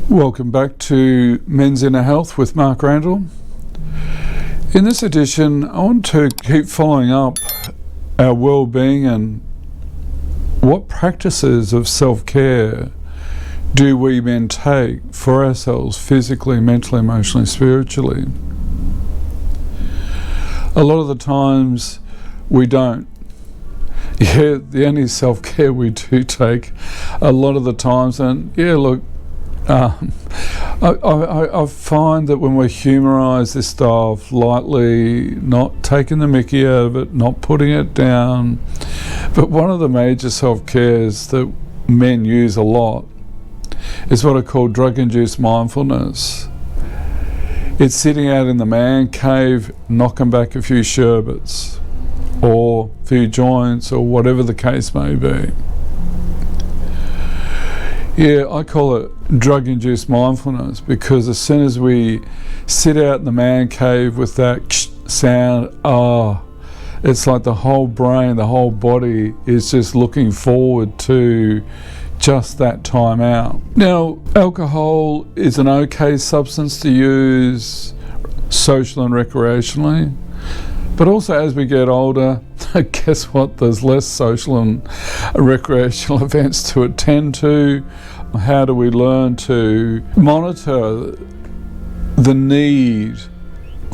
Welcome back to Men's Inner Health with Mark Randall. In this edition, I want to keep following up our well-being and what practices of self-care do we men take for ourselves physically, mentally, emotionally, spiritually. A lot of the times we don't. Yeah, the only self-care we do take a lot of the times, and I find that when we humorise this stuff lightly, not taking the mickey out of it, not putting it down, but one of the major self-cares that men use a lot is what I call drug-induced mindfulness. It's sitting out in the man cave, knocking back a few sherbets, or a few joints, or whatever the case may be. Yeah, I call it drug-induced mindfulness because as soon as we sit out in the man cave with that sound, it's like the whole brain, the whole body is just looking forward to just that time out. Now, alcohol is an okay substance to use social and recreationally, but also as we get older, guess what? There's less social and recreational events to attend to. How do we learn to monitor the need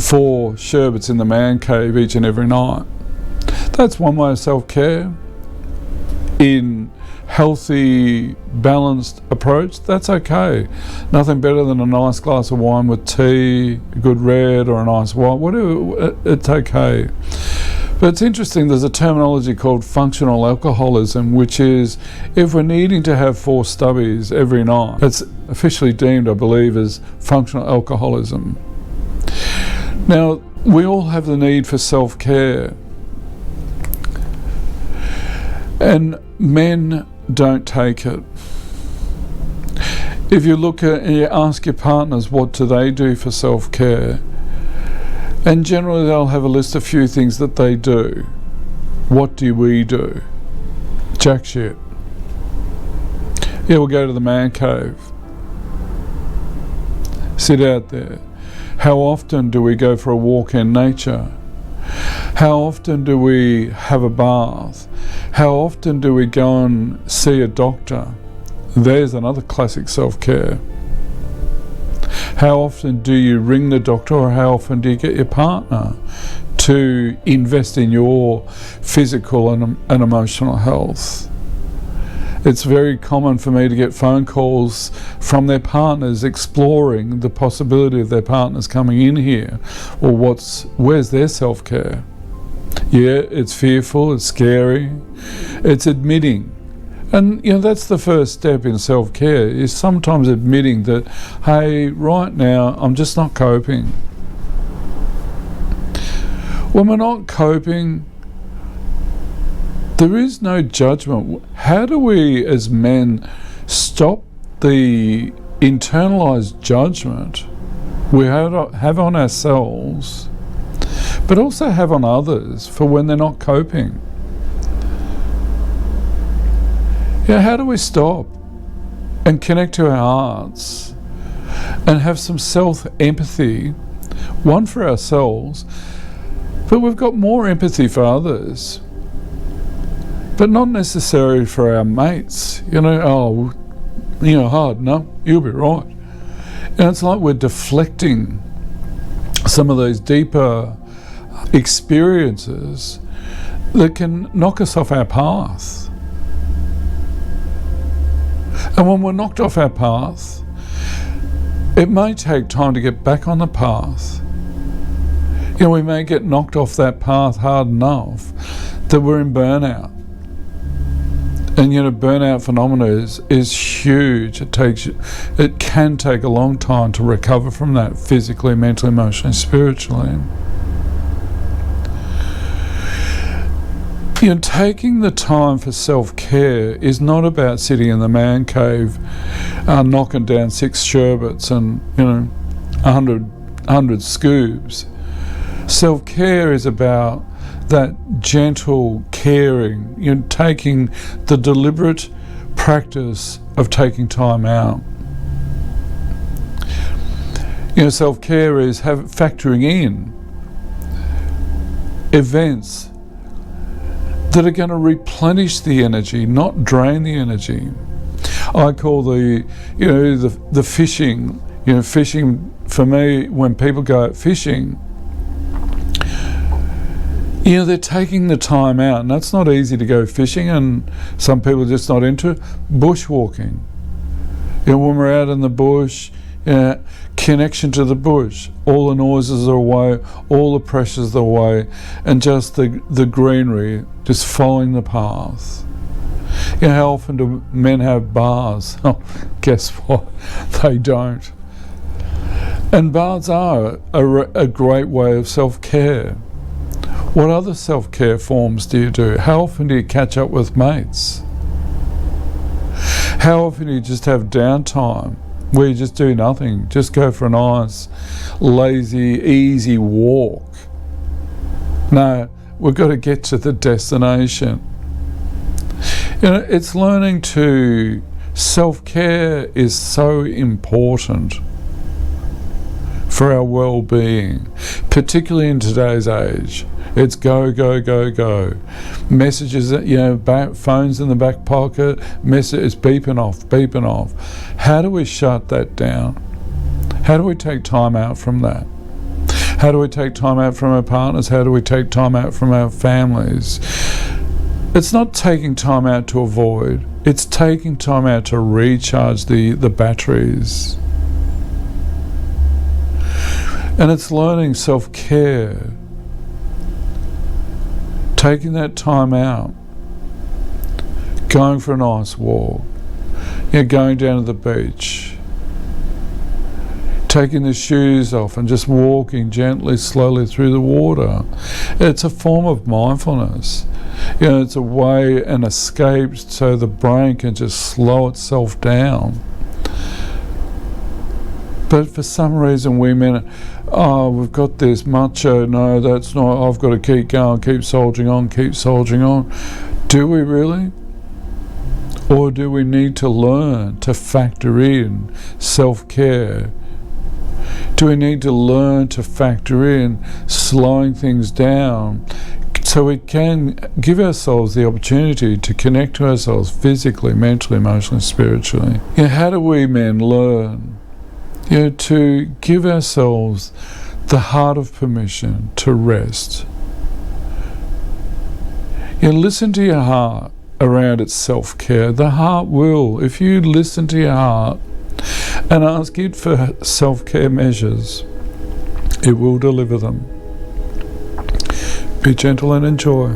for sherbets in the man cave each and every night? That's one way of self-care. In healthy, balanced approach, that's okay. Nothing better than a nice glass of wine with tea, a good red or a nice white, whatever, it's okay. But it's interesting, there's a terminology called functional alcoholism, which is if we're needing to have 4 stubbies every night, it's officially deemed, I believe, as functional alcoholism. Now, we all have the need for self-care. And men don't take it. If you look at and you ask your partners what do they do for self-care, and generally they'll have a list of few things that they do. What do we do? Jack shit. Yeah, we'll go to the man cave. Sit out there. How often do we go for a walk in nature? How often do we have a bath? How often do we go and see a doctor? There's another classic self-care. How often do you ring the doctor, or how often do you get your partner to invest in your physical and emotional health? It's very common for me to get phone calls from their partners exploring the possibility of their partners coming in here, or where's their self-care? Yeah, it's fearful, it's scary, it's admitting. And that's the first step in self-care, is sometimes admitting that, hey, right now I'm just not coping. When we're not coping, there is no judgment. How do we as men stop the internalized judgment we have on ourselves, but also have on others for when they're not coping? How do we stop and connect to our hearts and have some self-empathy, one for ourselves, but we've got more empathy for others, but not necessarily for our mates. Hard, no, you'll be right. And it's like we're deflecting some of those deeper experiences that can knock us off our path. And when we're knocked off our path, it may take time to get back on the path. We may get knocked off that path hard enough that we're in burnout. And burnout phenomena is huge. It can take a long time to recover from that physically, mentally, emotionally, spiritually. Taking the time for self-care is not about sitting in the man cave, knocking down 6 sherbets and 100 scoops. Self-care is about that gentle caring, taking the deliberate practice of taking time out. Self-care is factoring in events that are going to replenish the energy, not drain the energy. I call the fishing, fishing for me, when people go out fishing, they're taking the time out, and that's not easy to go fishing, and some people are just not into it. Bushwalking. When we're out in the bush, connection to the bush, all the noises are away, all the pressures are away, and just the greenery, just following the path. How often do men have baths? Oh, guess what? They don't. And baths are a great way of self-care. What other self-care forms do you do? How often do you catch up with mates? How often do you just have downtime where you just do nothing? Just go for a nice, lazy, easy walk. No, we've got to get to the destination. It's learning to... Self-care is so important for our well-being, particularly in today's age. It's go, go, go, go. Messages, phones in the back pocket, it's beeping off, beeping off. How do we shut that down? How do we take time out from that? How do we take time out from our partners? How do we take time out from our families? It's not taking time out to avoid. It's taking time out to recharge the batteries. And it's learning self-care. Taking that time out. Going for a nice walk. Going down to the beach. Taking the shoes off and just walking gently, slowly through the water. It's a form of mindfulness. It's a way, an escape, so the brain can just slow itself down. But for some reason we've got this macho, no, that's not, I've got to keep going, keep soldiering on. Do we really? Or do we need to learn to factor in self-care? Do we need to learn to factor in slowing things down so we can give ourselves the opportunity to connect to ourselves physically, mentally, emotionally, spiritually? How do we men learn to give ourselves the heart of permission to rest? Listen to your heart around its self-care. The heart will, if you listen to your heart and ask it for self-care measures, it will deliver them. Be gentle and enjoy.